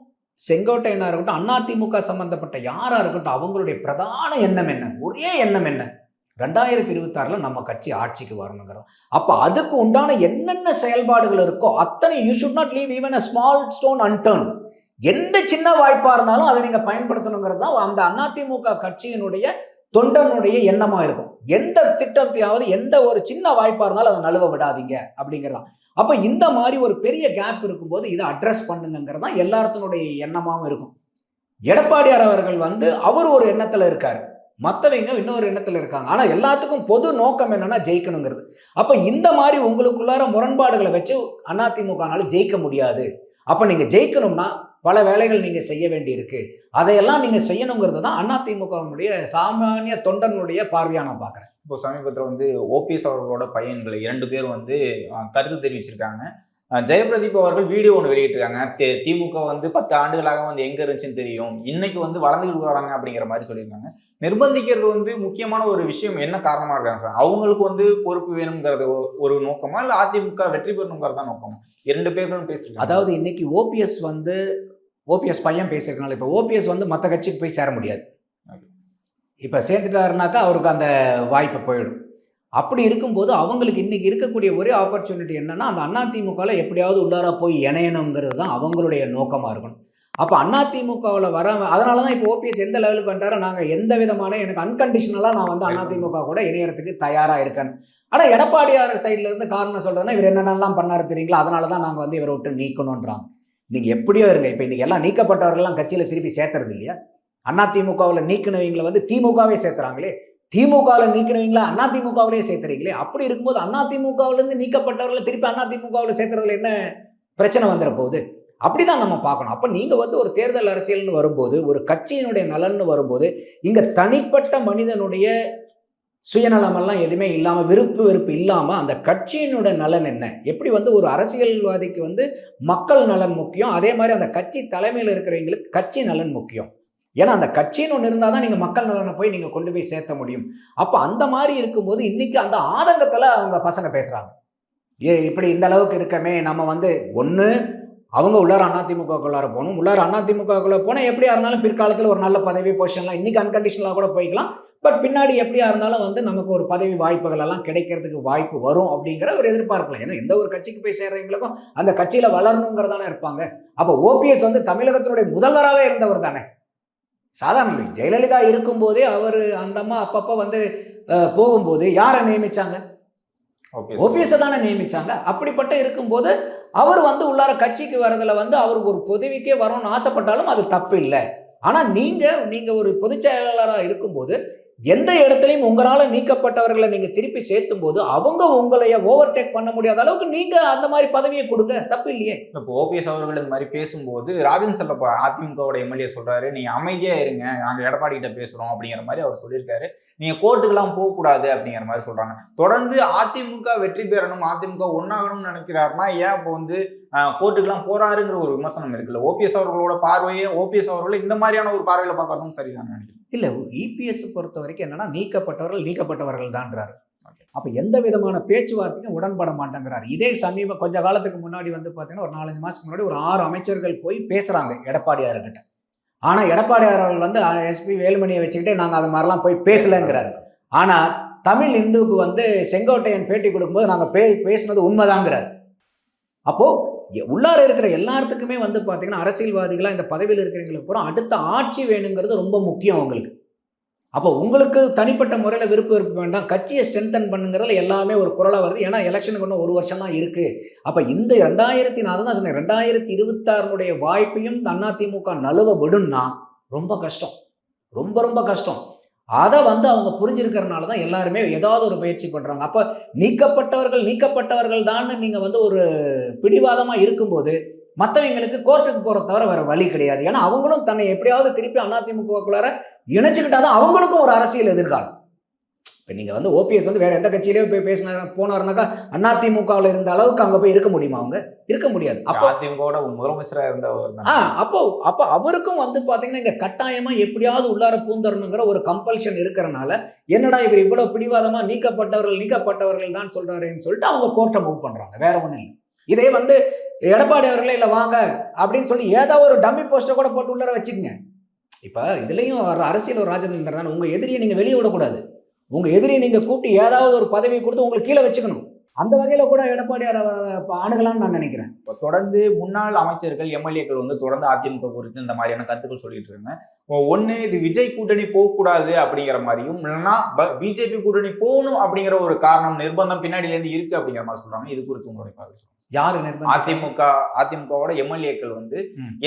Speaker 1: செங்கோட்டையனா இருக்கட்டும், அதிமுக சம்பந்தப்பட்ட யாரா இருக்கட்டும், அவங்களுடைய பிரதான எண்ணம் என்ன, ஒரே எண்ணம் என்ன, 2026 நம்ம கட்சி ஆட்சிக்கு வரணுங்கிறோம். அப்ப அதுக்கு உண்டான என்னென்ன செயல்பாடுகள் இருக்கோ அத்தனை you should not leave even a small stone unturned. எந்த சின்ன வாய்ப்பா இருந்தாலும் அதை நீங்க பயன்படுத்தணுங்கிறது தான் அந்த அதிமுக கட்சியினுடைய தொண்டனுடைய எண்ணமா இருக்கும். எந்த திட்டத்தையாவது எந்த ஒரு சின்ன வாய்ப்பா இருந்தாலும் அதை நழுவ விடாதீங்க அப்படிங்கிறதான். அப்ப இந்த மாதிரி ஒரு பெரிய கேப் இருக்கும்போது இதை அட்ரஸ் பண்ணுங்கிறது தான் எல்லாத்தினுடைய எண்ணமாவும் இருக்கும். எடப்பாடியார் அவர்கள் வந்து அவர் ஒரு எண்ணத்துல இருக்காரு, மற்றவங்க இன்னொரு எண்ணத்துல இருக்காங்க. ஆனா எல்லாத்துக்கும் பொது நோக்கம் என்னன்னா ஜெயிக்கணுங்கிறது. அப்ப இந்த மாதிரி உங்களுக்குள்ளார முரண்பாடுகளை வச்சு அதிமுகனால ஜெயிக்க முடியாது. அப்ப நீங்க ஜெயிக்கணும்னா பல வேலைகள் நீங்க செய்ய வேண்டி இருக்கு. அதையெல்லாம் நீங்க செய்யணுங்கிறது தான் அதிமுகவுடைய சாமானிய தொண்டனுடைய பார்வையா நான் பார்க்குறேன்.
Speaker 2: இப்போ சமீபத்தில் வந்து ஓபிஎஸ் அவர்களோட பையன்கள் 2 பேர் வந்து கருத்து தெரிவிச்சிருக்காங்க. ஜெயபிரதீப் அவர்கள் வீடியோ ஒன்று வெளியிட்டிருக்காங்க. திமுக வந்து 10 ஆண்டுகளாக வந்து எங்க இருந்துச்சுன்னு தெரியும், இன்னைக்கு வந்து வளர்ந்துட்டு வராங்க அப்படிங்கிற மாதிரி சொல்லியிருக்காங்க. நிர்பந்திக்கிறது வந்து முக்கியமான ஒரு விஷயம் என்ன காரணமா இருக்காங்க சார்? அவங்களுக்கு வந்து பொறுப்பு வேணுங்கிறது ஒரு நோக்கமா, இல்லை அதிமுக வெற்றி பெறணுங்கிறதா நோக்கமா? 2 பேர்களும் பேசிருக்காங்க.
Speaker 1: அதாவது இன்னைக்கு ஓபிஎஸ் பையன் பேசியிருக்கனால இப்போ ஓபிஎஸ் வந்து மற்ற கட்சிக்கு போய் சேர முடியாது. இப்போ சேர்ந்துட்டாருனாக்கா அவருக்கு அந்த வாய்ப்பு போயிடும். அப்படி இருக்கும்போது அவங்களுக்கு இன்னைக்கு இருக்கக்கூடிய ஒரே ஆப்பர்ச்சுனிட்டி என்னன்னா, அந்த அதிமுகவில் எப்படியாவது உள்ளார போய் இணையணுங்கிறது தான் அவங்களுடைய நோக்கமாக இருக்கணும். அப்போ அதிமுகவில் வர அதனால தான் இப்போ ஓபிஎஸ் எந்த லெவலுக்கு வந்துட்டாரோ நாங்கள் எந்த விதமான எனக்கு அன்கண்டிஷனலாக நான் வந்து அதிமுக கூட இணையறதுக்கு தயாராக இருக்கேன். ஆனால் எடப்பாடியார் சைட்ல இருந்து காரணம் சொல்றதுன்னா இவர் என்னென்னலாம் பண்ணாரு தெரியுங்களா, அதனால தான் நாங்கள் வந்து இவரை விட்டு நீக்கணுன்றாங்க. நீங்கள் எப்படியோ இருங்க, இப்போ இன்னைக்கு எல்லாம் நீக்கப்பட்டவர்கள்லாம் கட்சியில் திருப்பி சேர்த்துறது இல்லையா? அதிமுகவில் நீக்கினவங்களை வந்து திமுகவே சேர்த்துறாங்களே, திமுகவில் நீக்கினவங்களா அதிமுகவிலே சேர்த்துறீங்களே. அப்படி இருக்கும்போது அதிமுகவிலேருந்து நீக்கப்பட்டவர்களை திருப்பி அதிமுகவில் சேர்க்கறதுல என்ன பிரச்சனை வந்துட போகுது? அப்படிதான் நம்ம பார்க்கணும். அப்போ நீங்கள் வந்து ஒரு தேர்தல் அரசியல்னு வரும்போது, ஒரு கட்சியினுடைய நலன்னு வரும்போது, இங்கே தனிப்பட்ட மனிதனுடைய சுயநலமெல்லாம் எதுவுமே இல்லாமல், விருப்பு வெறுப்பு இல்லாமல் அந்த கட்சியினுடைய நலன் என்ன, எப்படி வந்து ஒரு அரசியல்வாதிக்கு வந்து மக்கள் நலன் முக்கியம், அதே மாதிரி அந்த கட்சி தலைமையில் இருக்கிறவங்களுக்கு கட்சி நலன் முக்கியம். ஏன்னா அந்த கட்சின்னு ஒன்று இருந்தால் தான் நீங்கள் மக்கள் நலனை போய் நீங்கள் கொண்டு போய் சேர்த்த முடியும். அப்போ அந்த மாதிரி இருக்கும்போது இன்னைக்கு அந்த ஆதங்கத்தில் அவங்க பசங்க பேசுகிறாங்க. இப்படி இந்த அளவுக்கு இருக்கமே, நம்ம வந்து ஒன்று அவங்க உள்ளார அதிமுகக்குள்ளார போகணும், உள்ளார அதிமுகக்குள்ளே போனால் எப்படியா இருந்தாலும் பிற்காலத்தில் ஒரு நல்ல பதவி பொசிஷன்லாம் இன்றைக்கி அன்கண்டிஷனலாக கூட போய்க்கலாம். பட் பின்னாடி எப்படியா இருந்தாலும் வந்து நமக்கு ஒரு பதவி வாய்ப்புகள் எல்லாம் கிடைக்கிறதுக்கு வாய்ப்பு வரும் அப்படிங்கிற ஒரு எதிர்பார்க்கலாம். ஏன்னா எந்த ஒரு கட்சிக்கு போய் சேர்றவங்களுக்கும் அந்த கட்சியில் வளரணுங்கிறதானே இருப்பாங்க. அப்போ ஓபிஎஸ் வந்து தமிழகத்தினுடைய முதல்வராகவே இருந்தவர் தானே, சாதாரண இல்லை. ஜெயலலிதா இருக்கும்போதே அவர் அந்த அம்மா அப்பப்போ வந்து போகும்போது யாரை நியமிச்சாங்க? ஓபிஎஸ் தானே நியமிச்சாங்க. அப்படிப்பட்ட இருக்கும்போது அவர் வந்து உள்ளார கட்சிக்கு வரதுல வந்து அவருக்கு ஒரு பதவிக்கே வரணும்னு ஆசைப்பட்டாலும் அது தப்பு இல்லை. ஆனால் நீங்கள் ஒரு பொதுச் செயலாளராக இருக்கும்போது எந்த இடத்துலையும் உங்களால் நீக்கப்பட்டவர்களை நீங்கள் திருப்பி சேர்த்தும் போது அவங்க உங்களைய ஓவர்டேக் பண்ண முடியாத அளவுக்கு நீங்கள் அந்த மாதிரி பதவியை கொடுங்க, தப்பு இல்லையே.
Speaker 2: இப்போ ஓபிஎஸ் அவர்கள் இந்த மாதிரி பேசும்போது ராஜன் செல்லப்பா அதிமுகவோட எம்எல்ஏ சொல்றாரு, நீங்க அமைதியா இருங்க, நாங்கள் எடப்பாடி கிட்ட பேசுறோம் அப்படிங்கிற மாதிரி அவர் சொல்லியிருக்காரு. நீங்க கோர்ட்டுக்கெல்லாம் போகக்கூடாது அப்படிங்கிற மாதிரி சொல்றாங்க. தொடர்ந்து அதிமுக வெற்றி பெறணும், அதிமுக ஒன்னாகணும்னு நினைக்கிறாருன்னா ஏன் இப்போ வந்து கோர்ட்டுக்கெல்லாம் போறாருங்கிற ஒரு விமர்சனம் இருக்குல்ல. ஓபிஎஸ் அவர்களோட பார்வையை ஓபிஎஸ் அவர்களை இந்த மாதிரியான ஒரு பார்வையில பார்க்கறதும் சரிதான் நினைக்கிறேன்.
Speaker 1: இல்லை, இபிஎஸ் பொறுத்த வரைக்கும் என்னன்னா நீக்கப்பட்டவர்கள் தான்றாரு. அப்போ எந்த விதமான பேச்சுவார்த்தைக்கும் உடன்பட மாட்டேங்கிறார். இதே கொஞ்ச காலத்துக்கு முன்னாடி வந்து பார்த்தீங்கன்னா ஒரு 4-5 மாதத்துக்கு முன்னாடி ஒரு 6 அமைச்சர்கள் போய் பேசுகிறாங்க எடப்பாடியார்கிட்ட. ஆனால் எடப்பாடியார் அவர்கள் வந்து எஸ்பி வேலுமணியை வச்சுக்கிட்டே நாங்கள் அது மாதிரிலாம் போய் பேசலைங்கிறாரு. ஆனால் தமிழ் இந்துவுக்கு வந்து செங்கோட்டையன் பேட்டி கொடுக்கும்போது நாங்கள் பேசுனது உண்மைதாங்கிறார். அப்போது உள்ளார இருக்கிற எல்லாத்துக்குமே வந்து பார்த்தீங்கன்னா அரசியல்வாதிகளாக இந்த பதவியில் இருக்கிறவங்களுக்கு பூரா அடுத்த ஆட்சி வேணுங்கிறது ரொம்ப முக்கியம் அவங்களுக்கு. அப்போ உங்களுக்கு தனிப்பட்ட முறையில் விருப்பம் வேண்டாம், கட்சியை ஸ்ட்ரென்தன் பண்ணுங்கிறதுல எல்லாமே ஒரு குரலாக வருது. ஏன்னா எலெக்ஷனுக்கு இன்னும் 1 வருஷம் தான் இருக்குது. அப்போ இந்த 2026 வாய்ப்பையும் அதிமுக நழுவ விடும்னா ரொம்ப கஷ்டம், ரொம்ப ரொம்ப கஷ்டம். அதை வந்து அவங்க புரிஞ்சிருக்கிறதுனால தான் எல்லாருமே ஏதாவது ஒரு முயற்சி பண்ணுறாங்க. அப்போ நீக்கப்பட்டவர்கள் தான் நீங்கள் வந்து ஒரு பிடிவாதமாக இருக்கும்போது மற்றவங்களுக்கு கோர்ட்டுக்கு போகிற தவிர வேறு வழி கிடையாது. ஏன்னா அவங்களும் தன்னை எப்படியாவது திருப்பி அதிமுகக்குள்ளார இணைச்சிக்கிட்டாதான் அவங்களுக்கும் ஒரு அரசியல் எதிர்காலம். இப்போ நீங்கள் வந்து ஓபிஎஸ் வந்து வேறு எந்த கட்சியிலேயே போய் போனாருனாக்கா அதிமுகவில் இருந்த அளவுக்கு அங்கே போய் இருக்க முடியுமா? அவங்க இருக்க முடியாது. அப்போ
Speaker 2: அதிமுகவோட முதலமைச்சராக இருந்தவர்.
Speaker 1: அப்போ அவருக்கும் வந்து பார்த்தீங்கன்னா இங்கே கட்டாயமாக எப்படியாவது உள்ளார பூந்தரணுங்கிற ஒரு கம்பல்ஷன் இருக்கிறனால என்னடா இவர் இவ்வளோ பிடிவாதமாக நீக்கப்பட்டவர்கள் தான் சொல்கிறாருன்னு சொல்லிட்டு அவங்க கோர்ட்டை மூவ் பண்ணுறாங்க. வேற ஒன்றும் இல்லை. இதே வந்து எடப்பாடி அவர்களே இல்லை வாங்க அப்படின்னு சொல்லி ஏதாவது ஒரு டம்மி போஸ்ட்டை கூட போட்டு உள்ளார வச்சுக்கோங்க. இப்போ இதுலேயும் அரசியல் ஒரு ராஜதந்திரம் தானே. உங்கள் எதிரியை நீங்கள் வெளியே விடக்கூடாது. உங்கள் எதிரியை நீங்கள் கூப்பிட்டு ஏதாவது ஒரு பதவி கொடுத்து உங்களுக்கு கீழே வச்சுக்கணும். அந்த வகையில் கூட எடப்பாடியார் அணுகலாம்னு நான் நினைக்கிறேன்.
Speaker 2: இப்போ தொடர்ந்து முன்னாள் அமைச்சர்கள் எம்எல்ஏக்கள் வந்து தொடர்ந்து அதிமுக குறித்து இந்த மாதிரியான கருத்துக்கள் சொல்லிட்டு இருக்காங்க. ஒன்று இது விஜய் கூட்டணி போகக்கூடாது அப்படிங்கிற மாதிரியும், இல்லைன்னா பிஜேபி கூட்டணி போகணும் அப்படிங்கிற ஒரு காரணம் நிர்பந்தம் பின்னாடியிலேருந்து இருக்கு அப்படிங்கிற மாதிரி சொல்றாங்க. இது குறித்து உங்களுடைய பார்வை?
Speaker 1: யாரு
Speaker 2: அதிமுகவோட எம்எல்ஏக்கள் வந்து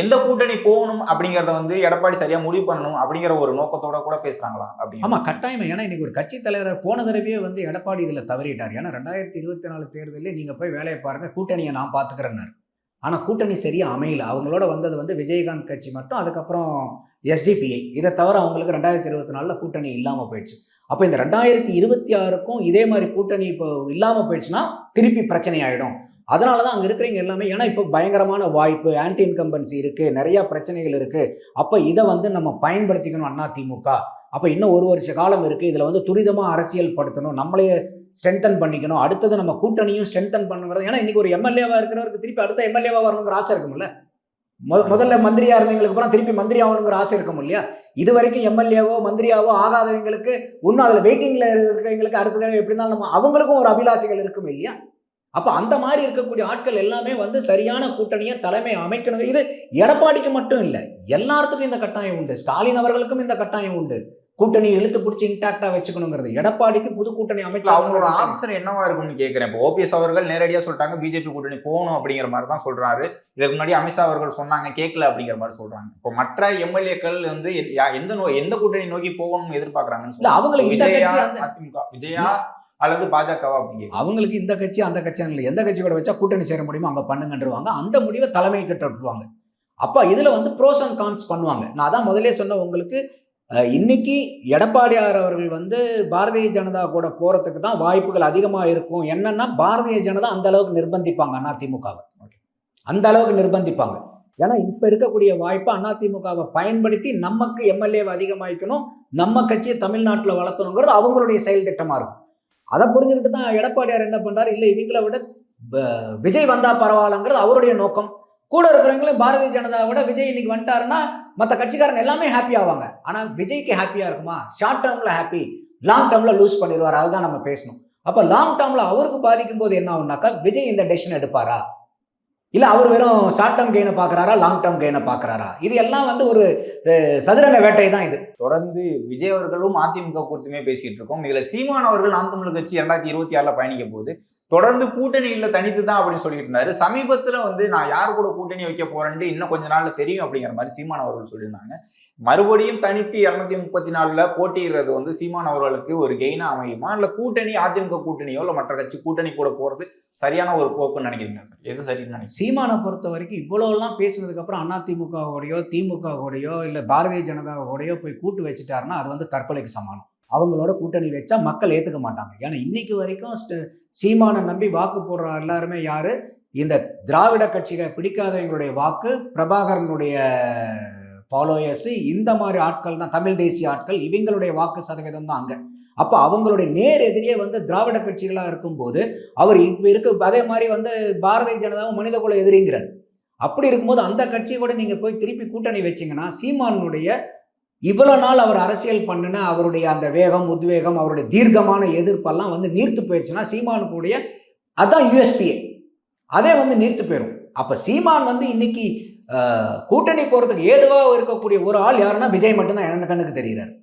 Speaker 2: எந்த கூட்டணி போகணும் அப்படிங்கறத வந்து எடப்பாடி சரியா முடிவு பண்ணணும் அப்படிங்கிற ஒரு நோக்கத்தோட கூட பேசுறாங்களா?
Speaker 1: ஆமா, கட்டாயமா. ஏன்னா இன்னைக்கு ஒரு கட்சி தலைவர் போன தடவையே வந்து எடப்பாடி இதுல தவறிட்டார். ஏன்னா 2024 தேர்தலில் நீங்க போய் வேலையை பாருங்க, கூட்டணியை நான் பாத்துக்கிறேன்னாரு. ஆனா கூட்டணி சரியா அமையல. அவங்களோட வந்தது வந்து விஜயகாந்த் கட்சி மட்டும், அதுக்கப்புறம் எஸ்டிபிஐ. இதை தவிர அவங்களுக்கு 2024 கூட்டணி இல்லாம போயிடுச்சு. அப்போ இந்த 2026க்கும் இதே மாதிரி கூட்டணி இப்போ இல்லாம போயிடுச்சுன்னா திருப்பி பிரச்சனை ஆயிடும். அதனால தான் அங்கே இருக்கிறவங்க எல்லாமே, ஏன்னா இப்போ பயங்கரமான வாய்ப்பு, ஆன்டி இன்கம்பன்சி இருக்குது, நிறையா பிரச்சனைகள் இருக்குது. அப்போ இதை வந்து நம்ம பயன்படுத்திக்கணும் அதிமுக. அப்போ இன்னும் 1 வருஷ காலம் இருக்குது, இதில் வந்து துரிதமாக அரசியல் படுத்தணும், நம்மளே ஸ்ட்ரென்தன் பண்ணிக்கணும், அடுத்தது நம்ம கூட்டணியும் ஸ்ட்ரென்தன் பண்ணுங்கிறது. ஏன்னா இன்றைக்கி ஒரு எம்எல்ஏவாக இருக்கிறவருக்கு திருப்பி அடுத்த எம்எல்ஏவாக வரணுங்கிற ஆசை இருக்கும்ல. முதல்ல மந்திரியாக இருந்தவங்களுக்கு அப்புறம் திருப்பி மந்திரி ஆகணுங்கிற ஆசை இருக்கும் இல்லையா? இது வரைக்கும் எம்எல்ஏவோ மந்திரியாவோ ஆகாதவங்களுக்கு இன்னும் அதில் வெயிட்டிங்கில் இருக்கிறவங்களுக்கு அடுத்த தடவை எப்படி இருந்தாலும் நம்ம அவங்களுக்கும் ஒரு அபிலாஷைகள் இருக்கும் இல்லையா? அப்ப அந்த மாதிரி இருக்கக்கூடிய ஆட்கள் எல்லாமே வந்து சரியான கூட்டணியை தலைமை அமைக்கணும். இது எடப்பாடிக்கு மட்டும் இல்லை, எல்லாத்துக்கும் இந்த கட்டாயம் உண்டு. ஸ்டாலின் அவர்களுக்கும் இந்த கட்டாயம் உண்டு. கூட்டணி இழுத்து பிடிச்சி இன்டாக்டா வச்சுக்கணுங்கிறது. எடப்பாடிக்கு புது கூட்டணி அமைச்சு
Speaker 2: அவங்களோட ஆப்ஷன் என்னவா இருக்கும்னு கேட்கிறேன். இப்போ ஓபிஎஸ் அவர்கள் நேரடியா சொல்லிட்டாங்க பிஜேபி கூட்டணி போகணும் அப்படிங்கிற மாதிரி தான் சொல்றாரு. இதற்கு முன்னாடி அமித்ஷா அவர்கள் சொன்னாங்க கேட்கல அப்படிங்கிற மாதிரி சொல்றாங்க. இப்போ மற்ற எம்எல்ஏக்கள் வந்து எந்த கூட்டணி நோக்கி போகணும்னு எதிர்பார்க்கறாங்கன்னு
Speaker 1: அவங்களுக்கு இந்த கட்சி
Speaker 2: அதிமுக விஜயா அல்லது பாஜகவா அப்படிங்க.
Speaker 1: அவங்களுக்கு இந்த கட்சி அந்த கட்சி இல்லை, எந்த கட்சி கூட வச்சா கூட்டணி சேர முடியுமோ அங்க பண்ணுங்கன்றவாங்க. அந்த முடிவை தலைமை கிட்ட விட்டுருவாங்க. அப்ப இதுல வந்து ப்ரோஸ் அண்ட் கான்ஸ் பண்ணுவாங்க. நான் அதான் முதலே சொன்ன உங்களுக்கு, இன்னைக்கு எடப்பாடியார் அவர்கள் வந்து பாரதிய ஜனதா கூட போறதுக்கு தான் வாய்ப்புகள் அதிகமா இருக்கும். என்னன்னா பாரதிய ஜனதா அந்த அளவுக்கு நிர்பந்திப்பாங்க அதிமுகவை, அந்த அளவுக்கு நிர்பந்திப்பாங்க. ஏன்னா இப்ப இருக்கக்கூடிய வாய்ப்பை அதிமுகவை பயன்படுத்தி நமக்கு எம்எல்ஏவை அதிகமாக்கணும், நம்ம கட்சியை தமிழ்நாட்டில் வளர்த்தணுங்கிறது அவங்களுடைய செயல் திட்டமா இருக்கும். அதை புரிஞ்சுக்கிட்டு தான் எடப்பாடியார் என்ன பண்றாரு, இல்லை இவங்களை விட விஜய் வந்தா பரவாயில்லங்கிறது அவருடைய நோக்கம். கூட இருக்கிறவங்களும் பாரதிய ஜனதாவை விட விஜய் இன்னைக்கு வந்துட்டாருன்னா மற்ற கட்சிக்காரங்க எல்லாமே ஹாப்பி ஆவாங்க. ஆனா விஜய்க்கு ஹாப்பியா இருக்குமா? ஷார்ட் டேர்ம்ல ஹாப்பி, லாங் டேர்ம்ல லூஸ் பண்ணிடுவார். அதுதான் நம்ம பேசணும். அப்ப லாங் டேர்ம்ல அவருக்கு பாதிக்கும் போது என்ன ஆகும்னாக்கா, விஜய் இந்த டெசிஷன் எடுப்பாரா, இல்ல அவர் வெறும் ஷார்ட் டேர்ம் கெயினை பாக்குறாரா, லாங் டேர்ம் கெயினை பாக்குறாரா? இது எல்லாம் வந்து ஒரு சதுரங்க வேட்டை தான் இது.
Speaker 2: தொடர்ந்து விஜய் அவர்களும் அதிமுக குறித்துமே பேசிட்டு இருக்கோம். இதுல சீமான் அவர்கள் நாம் தமிழர் கட்சி 2026 பயணிக்க போது தொடர்ந்து கூட்டணியில தனித்து தான் அப்படின்னு சொல்லிட்டு இருந்தாரு. சமீபத்துல வந்து நான் யார் கூட கூட்டணி வைக்க போறேன்னு இன்னும் கொஞ்ச நாள்ல தெரியும் அப்படிங்கிற மாதிரி சீமான் அவர்கள் சொல்லியிருந்தாங்க. மறுபடியும் தனித்து 234 போட்டியிடுறது வந்து சீமான் அவர்களுக்கு ஒரு கெயினா அமையுமா, இல்ல கூட்டணி அதிமுக கூட்டணியோ இல்ல மற்ற கட்சி கூட்டணி கூட போறது சரியான ஒரு போக்குன்னு நினைக்கிறீங்க சார்? எது சரின்னு நினைக்கிறீங்க?
Speaker 1: சீமானை பொறுத்த வரைக்கும் இவ்வளவுலாம் பேசுனதுக்கு அப்புறம் அதிமுகவோடையோ திமுகவோடையோ இல்ல பாரதிய ஜனதாவோடையோ போய் கூட்டு வச்சுட்டாருன்னா அது வந்து தற்கொலைக்கு சமானம். அவங்களோட கூட்டணி வச்சா மக்கள் ஏத்துக்க மாட்டாங்க. ஏன்னா இன்னைக்கு வரைக்கும் சீமானை நம்பி வாக்கு போடுற எல்லாருமே யாரு, இந்த திராவிட கட்சிகளை பிடிக்காதவங்களுடைய வாக்கு, பிரபாகரனுடைய ஃபாலோயர்ஸ், இந்த மாதிரி ஆட்கள் தான், தமிழ் தேசிய ஆட்கள், இவங்களுடைய வாக்கு சதவீதம் தான் அங்க. அப்ப அவங்களுடைய நேர் எதிரியே வந்து திராவிட கட்சிகளா இருக்கும்போது அவர் இப்ப இருக்கு. அதே மாதிரி வந்து பாரதிய ஜனதாவும் மனித குல எதிரிங்கிறார். அப்படி இருக்கும்போது அந்த கட்சி கூட நீங்க போய் திருப்பி கூட்டணி வச்சீங்கன்னா சீமானுடைய இவ்வளவு நாள் அவர் அரசியல் பண்ணுன அவருடைய அந்த வேகம், உத்வேகம், அவருடைய தீர்க்கமான எதிர்ப்பெல்லாம் வந்து நீர்த்து போயிடுச்சுன்னா சீமானுடைய அதான் யூஎஸ்பிஏ, அதே வந்து நீர்த்து போயிடும். அப்ப சீமான் வந்து இன்னைக்கு கூட்டணி போறதுக்கு ஏதுவா இருக்கக்கூடிய ஒரு ஆள் யாருன்னா விஜய் மட்டும்தான் என்ன கண்ணுக்கு தெரிகிறார்.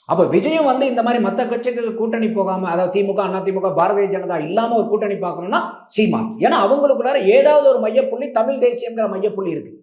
Speaker 1: அப்ப விஜயும் வந்து இந்த மாதிரி மற்ற கட்சிக்கு கூட்டணி போகாம, அதாவது திமுக, அதிமுக, பாரதிய ஜனதா இல்லாம ஒரு கூட்டணி பார்க்கணும்னா சீமான். ஏன்னா அவங்களுக்குள்ளார ஏதாவது ஒரு மையப்புள்ளி, தமிழ் தேசியங்கிற மையப்புள்ளி இருக்கு.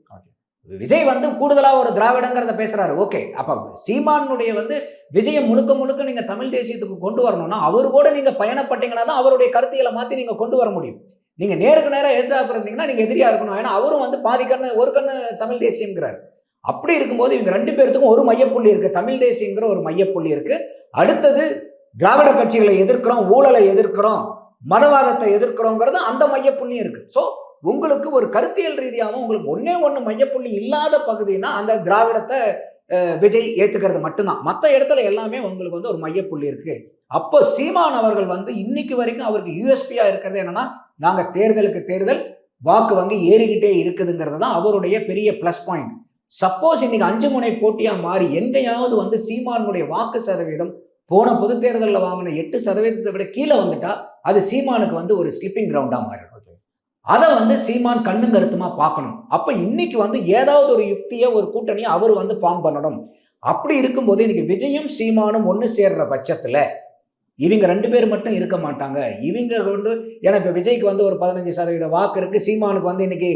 Speaker 1: விஜய் வந்து கூடுதலா ஒரு திராவிடங்கிறத பேசுறாரு, ஓகே. அப்ப சீமானுடைய வந்து விஜயம் முழுக்க முழுக்க நீங்க தமிழ் தேசியத்துக்கு கொண்டு வரணும்னா அவரு கூட நீங்க பயணப்பட்டீங்கன்னா தான் அவருடைய கருத்தியலை மாத்தி நீங்க கொண்டு வர முடியும். நீங்க நேருக்கு நேரம் எதிர்த்து இருந்தீங்கன்னா நீங்க எதிரியா இருக்கணும். ஏன்னா அவரும் வந்து பாதி கண்ணு ஒரு கண்ணு தமிழ் தேசியங்கிறார். அப்படி இருக்கும்போது இவங்க ரெண்டு பேருக்கும் ஒரு மையப்புள்ளி இருக்கு, தமிழ் தேசியங்கிற ஒரு மையப்புள்ளி இருக்கு. அடுத்தது திராவிட கட்சிகளை எதிர்க்கிறோம், ஊழலை எதிர்க்கிறோம், மதவாதத்தை எதிர்க்கிறோங்கிறது அந்த மையப்புள்ளியும் இருக்கு. ஸோ உங்களுக்கு ஒரு கருத்தியல் ரீதியாகவும் உங்களுக்கு ஒண்ணு மையப்புள்ளி இல்லாத பகுதினா அந்த திராவிடத்தை விஜய் ஏத்துக்கிறது மட்டும்தான். மற்ற இடத்துல எல்லாமே உங்களுக்கு வந்து ஒரு மையப்புள்ளி இருக்கு. அப்போ சீமான் அவர்கள் வந்து இன்னைக்கு வரைக்கும் அவருக்கு யூஎஸ்பியா இருக்கிறது என்னன்னா, நாங்க தேர்தலுக்கு தேர்தல் வாக்கு வங்கி ஏறிக்கிட்டே இருக்குதுங்கிறது தான் அவருடைய பெரிய பிளஸ் பாயிண்ட். சப்போஸ் இன்னைக்கு 5 முனை போட்டியா மாறி எங்கேயாவது வந்து சீமானுடைய வாக்கு சதவீதம் போன பொது தேர்தலில் வாங்கின 8% விட கீழே வந்துட்டா அது சீமானுக்கு வந்து ஒரு ஸ்லிப்பிங் கிரவுண்டா மாறிடும். அதை வந்து சீமான் கண்ணும் கருத்துமா பார்க்கணும். அப்ப இன்னைக்கு வந்து ஏதாவது ஒரு யுக்தியை, ஒரு கூட்டணியை அவர் வந்து ஃபார்ம் பண்ணணும். அப்படி இருக்கும்போது இன்னைக்கு விஜயும் சீமானும் ஒன்று சேர்ற பட்சத்துல இவங்க 2 பேர் மட்டும் இருக்க மாட்டாங்க. இவங்க வந்து ஏன்னா இப்ப விஜய்க்கு வந்து ஒரு 15% வாக்கு இருக்கு, சீமானுக்கு வந்து இன்னைக்கு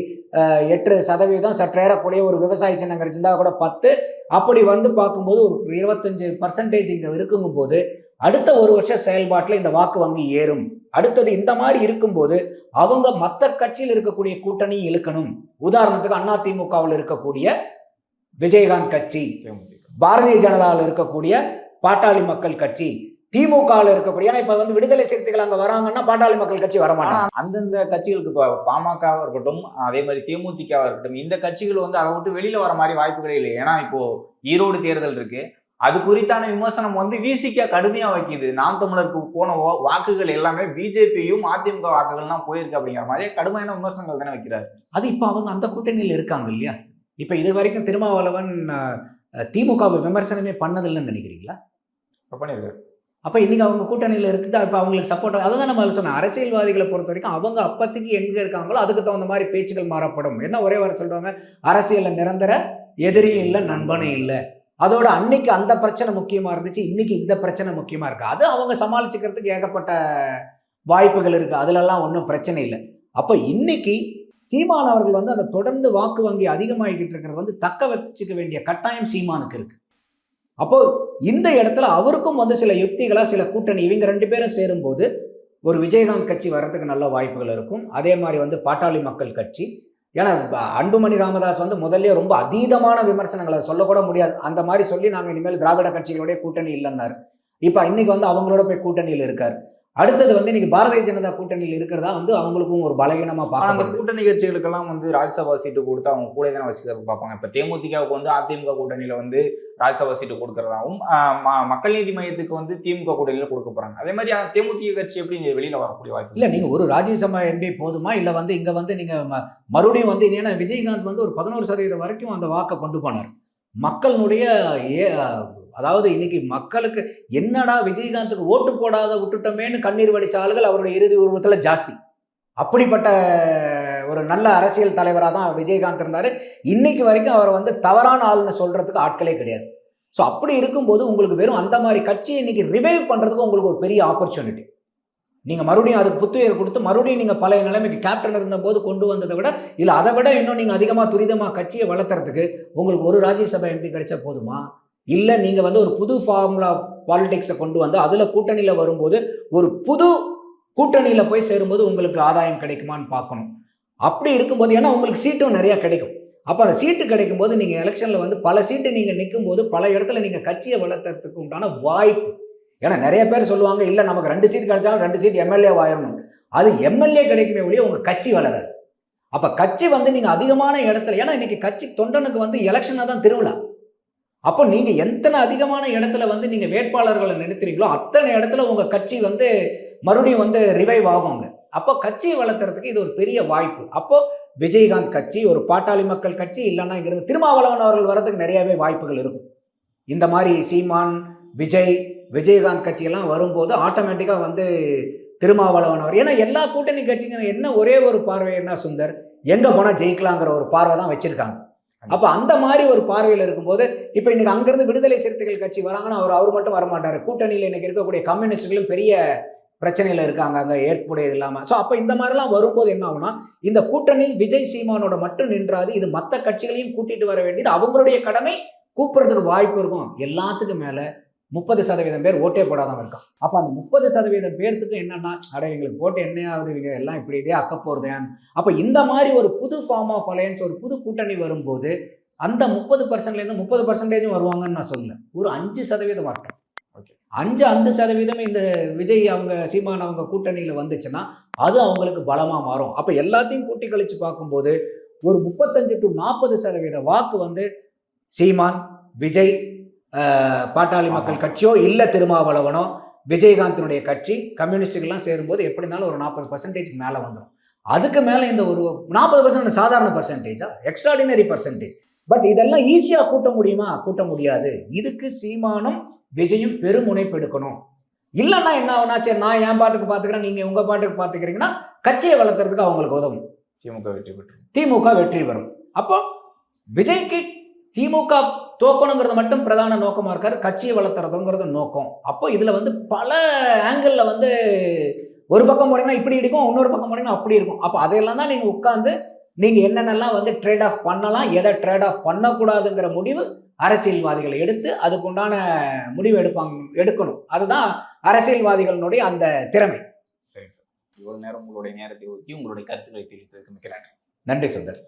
Speaker 1: 8% சற்றேறக்கூடிய ஒரு விவசாய சின்னம் கிடைச்சிருந்தா கூட 10. அப்படி வந்து பார்க்கும்போது ஒரு 25% இங்க இருக்குங்கும் போது அடுத்த ஒரு வருஷம் செயல்பாட்டில் இந்த வாக்கு வங்கி ஏறும். அடுத்தது இந்த மாதிரி இருக்கும்போது அவங்க மற்ற கட்சியில் இருக்கக்கூடிய கூட்டணி இழுக்கணும். உதாரணத்துக்கு அதிமுகவில் இருக்கக்கூடிய விஜயகாந்த் கட்சி, பாரதிய ஜனதாவில் இருக்கக்கூடிய பாட்டாளி மக்கள் கட்சி, திமுகவில் இருக்கக்கூடிய, இப்ப வந்து விடுதலை சிறுத்தைகள் அங்க வராங்கன்னா பாட்டாளி மக்கள் கட்சி வரமாட்டாங்க.
Speaker 2: அந்தந்த கட்சிகளுக்கு பாமகவா இருக்கட்டும், அதே மாதிரி தேமுதிகவா இருக்கட்டும், இந்த கட்சிகள் வந்து அதை விட்டு வெளியில வர மாதிரி வாய்ப்புகளே இல்லை. ஏன்னா இப்போ ஈரோடு தேர்தல் இருக்கு, அது குறித்தான விமர்சனம் வந்து விசிக கடுமையா வைக்குது. நாம் தமிழருக்கு போன வாக்குகள் எல்லாமே பிஜேபியும் அதிமுக வாக்குகள்லாம் போயிருக்கு அப்படிங்கிற மாதிரி கடுமையான விமர்சனங்கள் தானே வைக்கிறாரு.
Speaker 1: அது இப்ப அவங்க அந்த கூட்டணியில் இருக்காங்க இல்லையா? இப்ப இது வரைக்கும் திருமாவளவன் திமுகவை விமர்சனமே பண்ணதில்லைன்னு நினைக்கிறீங்களா?
Speaker 2: பண்ணிருக்காரு.
Speaker 1: அப்போ இன்னைக்கு அவங்க கூட்டணியில் இருக்குது. இப்போ அவங்களுக்கு சப்போர்ட் அதை தான் நம்ம சொன்னோம். அரசியல்வாதிகளை பொறுத்த வரைக்கும் அவங்க அப்போதைக்கு எங்கே இருக்காங்களோ அதுக்கு தகுந்த மாதிரி பேச்சுக்கள் மாறப்படும். என்ன ஒரே வாரம் சொல்கிறாங்க, அரசியலில் நிரந்தர எதிரியும் இல்லை நண்பனும் இல்லை. அதோட அன்னைக்கு அந்த பிரச்சனை முக்கியமாக இருந்துச்சு, இன்னைக்கு இந்த பிரச்சனை முக்கியமாக இருக்குது. அது அவங்க சமாளிச்சுக்கிறதுக்கு ஏகப்பட்ட வாய்ப்புகள் இருக்குது, அதுலலாம் ஒன்றும் பிரச்சனை இல்லை. அப்போ இன்னைக்கு சீமான் அவர்கள் வந்து அதை தொடர்ந்து வாக்கு வங்கி அதிகமாகிக்கிட்டு இருக்கிறது வந்து தக்க வச்சுக்க வேண்டிய கட்டாயம் சீமானுக்கு இருக்கு. அப்போ இந்த இடத்துல அவருக்கும் வந்து சில யுக்திகளா சில கூட்டணி இவங்க 2 பேரும் சேரும்போது ஒரு விஜயகாந்த் கட்சி வர்றதுக்கு நல்ல வாய்ப்புகள் இருக்கும். அதே மாதிரி வந்து பாட்டாளி மக்கள் கட்சி, ஏன்னா அன்புமணி ராமதாஸ் வந்து முதல்ல ரொம்ப அதீதமான விமர்சனங்களை சொல்லக்கூட முடியாது, அந்த மாதிரி சொல்லி நாங்கள் இனிமேல் திராவிட கட்சிகளுடைய கூட்டணி இல்லைன்னாரு. இப்போ இன்னைக்கு வந்து அவங்களோட போய் கூட்டணியில் இருக்காரு. அடுத்தது வந்து இன்னைக்கு பாரதிய ஜனதா கூட்டணியில் இருக்கிறதா வந்து அவங்களுக்கும் ஒரு பலகீனமா பார்க்க.
Speaker 2: அந்த கூட்டணி கட்சிகளுக்கெல்லாம் வந்து ராஜ்யசபா சீட்டு கொடுத்து அவங்க கூட தானே வச்சுக்கிறது பார்ப்பாங்க. இப்போ தேமுதிகவுக்கு வந்து அதிமுக கூட்டணியில வந்து ராஜ்யசபா சீட்டு கொடுக்கறதாவும், மக்கள் நீதி மையத்துக்கு வந்து திமுக கூட்டணியில கொடுக்க போறாங்க. அதே மாதிரி தேமுதிக கட்சி எப்படி வெளியில வரக்கூடிய வாய்ப்பு
Speaker 1: இல்லை? நீங்க ஒரு ராஜ்யசபா எம்பி போதுமா, இல்லை வந்து இங்க வந்து நீங்க மறுபடியும் வந்து ஏன்னா விஜயகாந்த் வந்து ஒரு 11% வரைக்கும் அந்த வாக்கை கொண்டு போனார். மக்களுடைய அதாவது இன்னைக்கு மக்களுக்கு என்னடா விஜயகாந்துக்கு ஓட்டு போடாத விட்டுட்டோமேன்னு கண்ணீர் வடிச்ச ஆளுகள் அவருடைய இறுதி உருவத்தில் ஜாஸ்தி. அப்படிப்பட்ட ஒரு நல்ல அரசியல் தலைவராக தான் விஜயகாந்த் இருந்தார். இன்னைக்கு வரைக்கும் அவரை வந்து தவறான ஆளுன்னு சொல்றதுக்கு ஆட்களே கிடையாது. ஸோ அப்படி இருக்கும்போது உங்களுக்கு வெறும் அந்த மாதிரி கட்சியை இன்னைக்கு ரிவைவ் பண்ணுறதுக்கு உங்களுக்கு ஒரு பெரிய ஆப்பர்ச்சுனிட்டி. நீங்கள் மறுபடியும் அதுக்கு புத்துயிர் கொடுத்து மறுபடியும் நீங்கள் பழைய நிலைமைக்கு கேப்டன் இருந்தபோது கொண்டு வந்ததை விட இல்லை அதை விட இன்னும் நீங்கள் அதிகமாக துரிதமாக கட்சியை வளர்த்துறதுக்கு உங்களுக்கு ஒரு ராஜ்யசபா எம்பி கிடைச்சா போதுமா? இல்லை நீங்கள் வந்து ஒரு புது ஃபார்முலா பாலிடிக்ஸை கொண்டு வந்து அதில் கூட்டணியில் வரும்போது ஒரு புது கூட்டணியில் போய் சேரும்போது உங்களுக்கு ஆதாயம் கிடைக்குமான்னு பார்க்கணும். அப்படி இருக்கும்போது ஏன்னா உங்களுக்கு சீட்டும் நிறையா கிடைக்கும். அப்போ அந்த சீட்டு கிடைக்கும் போது நீங்கள் எலெக்ஷனில் வந்து பல சீட்டு நீங்கள் நிற்கும் போது பல இடத்துல நீங்கள் கட்சியை வளர்த்துறதுக்கு உண்டான வாய்ப்பு. ஏன்னா நிறைய பேர் சொல்லுவாங்க, இல்லை நமக்கு 2 சீட் கிடைச்சாலும் 2 சீட் எம்எல்ஏ ஆயிடணும். அது எம்எல்ஏ கிடைக்குமே ஒழிய உங்கள் கட்சி வளராது. அப்போ கட்சி வந்து நீங்கள் அதிகமான இடத்துல, ஏன்னா இன்னைக்கு கட்சி தொண்டனுக்கு வந்து எலெக்ஷனாக தான் திருவிழா. அப்போ நீங்கள் எத்தனை அதிகமான இடத்துல வந்து நீங்கள் வேட்பாளர்களை நிறுத்துறீங்களோ அத்தனை இடத்துல உங்கள் கட்சி வந்து மறுபடியும் வந்து ரிவைவ் ஆகுங்க. அப்போ கட்சியை வளர்த்துறதுக்கு இது ஒரு பெரிய வாய்ப்பு. அப்போ விஜயகாந்த் கட்சி, ஒரு பாட்டாளி மக்கள் கட்சி, இல்லைன்னா இங்கிருந்து திருமாவளவன் அவர்கள் வர்றதுக்கு நிறையவே வாய்ப்புகள் இருக்கும். இந்த மாதிரி சீமான், விஜயகாந்த் கட்சியெல்லாம் வரும்போது ஆட்டோமேட்டிக்காக வந்து திருமாவளவன் அவர், ஏன்னா எல்லா கூட்டணி கட்சிங்க என்ன ஒரே ஒரு பார்வை என்ன சுந்தர், எங்கே போனால் ஜெயிக்கலாங்கிற ஒரு பார்வை தான் வச்சுருக்காங்க. அப்போ அந்த மாதிரி ஒரு பார்வையில் இருக்கும்போது இப்போ இன்னைக்கு அங்கேருந்து விடுதலை சிறுத்தைகள் கட்சி வராங்கன்னா அவர் மட்டும் வரமாட்டார். கூட்டணியில் இன்னைக்கு இருக்கக்கூடிய கம்யூனிஸ்டுகளும் பெரிய பிரச்சனையில் இருக்காங்க அங்கே ஏற்புடையது இல்லாமல். ஸோ அப்போ இந்த மாதிரிலாம் வரும்போது என்ன ஆகுனா, இந்த கூட்டணி விஜய் சீமானோட மட்டும் நின்றாது, இது மற்ற கட்சிகளையும் கூட்டிட்டு வர வேண்டியது அவங்களுடைய கடமை. கூப்பிட்றதுக்கு வாய்ப்பு இருக்கும். எல்லாத்துக்கும் மேலே 30% பேர் ஓட்டே போடாதவங்க இருக்கான். அப்போ அந்த 30% பேர்த்துக்கு என்னன்னா, எங்களுக்கு போட்டு என்னையாவது இவங்க எல்லாம் இப்படி இதே அக்க போகிறதேன். அப்போ இந்த மாதிரி ஒரு புது ஃபார்ம் ஆஃப் அலையன்ஸ், ஒரு புது கூட்டணி வரும்போது அந்த 30%லேருந்து 30% வருவாங்கன்னு நான் சொல்லல, ஒரு 5% வரட்டும். ஓகே, 5% இந்த விஜய் அவங்க சீமான் அவங்க கூட்டணியில் வந்துச்சுன்னா அது அவங்களுக்கு பலமாக மாறும். அப்போ எல்லாத்தையும் கூட்டி கழிச்சு பார்க்கும்போது ஒரு 35 to 40% வாக்கு வந்து சீமான், விஜய், பாட்டாளி மக்கள் கட்சியோ இல்லை திருமாவளவனோ, விஜயகாந்தினுடைய கட்சி, கம்யூனிஸ்டுகள்லாம் சேரும்போது எப்படி இருந்தாலும் ஒரு 40% மேலே வந்துடும். அதுக்கு மேலே இந்த ஒரு 40% சாதாரண பர்சன்டேஜா, எக்ஸ்ட்ராடினரி பர்சன்டேஜ். பட் இதெல்லாம் ஈஸியாக கூட்ட முடியுமா? கூட்ட முடியாது. இதுக்கு சீமானும் விஜயும் பெருமுனைப்பு எடுக்கணும். இல்லைன்னா என்ன ஆகுனா, சரி நான் என் பாட்டுக்கு பார்த்துக்கிறேன், நீங்கள் உங்கள் பாட்டுக்கு பார்த்துக்கிறீங்கன்னா கட்சியை வளர்த்துறதுக்கு அவங்களுக்கு உதவும். திமுக வெற்றி பெறும். அப்போ விஜய்க்கு திமுக தோக்கணுங்கிறது மட்டும் பிரதான நோக்கமாக இருக்காது, கட்சியை வளர்த்துறதுங்கிறது நோக்கம். அப்போ இதில் வந்து பல ஆங்கிளில் வந்து ஒரு பக்கம் போனீங்கன்னா இப்படி இருக்கும், இன்னொரு பக்கம் போனீங்கன்னா அப்படி இருக்கும். அப்போ அதையெல்லாம் தான் நீங்கள் உட்காந்து நீங்கள் என்னென்னலாம் வந்து ட்ரேட் ஆஃப் பண்ணலாம், எதை ட்ரேட் ஆஃப் பண்ணக்கூடாதுங்கிற முடிவு அரசியல்வாதிகளை எடுத்து அதுக்குண்டான முடிவு எடுக்கணும். அதுதான் அரசியல்வாதிகளுடைய அந்த திறமை.
Speaker 2: சரி சார், இவ்வளவு நேரம் உங்களுடைய நேரத்தை ஒதுக்கி உங்களுடைய கருத்துக்களை தெரிவித்ததுக்கு மிக்க நன்றி.
Speaker 1: நன்றி சுந்தர்.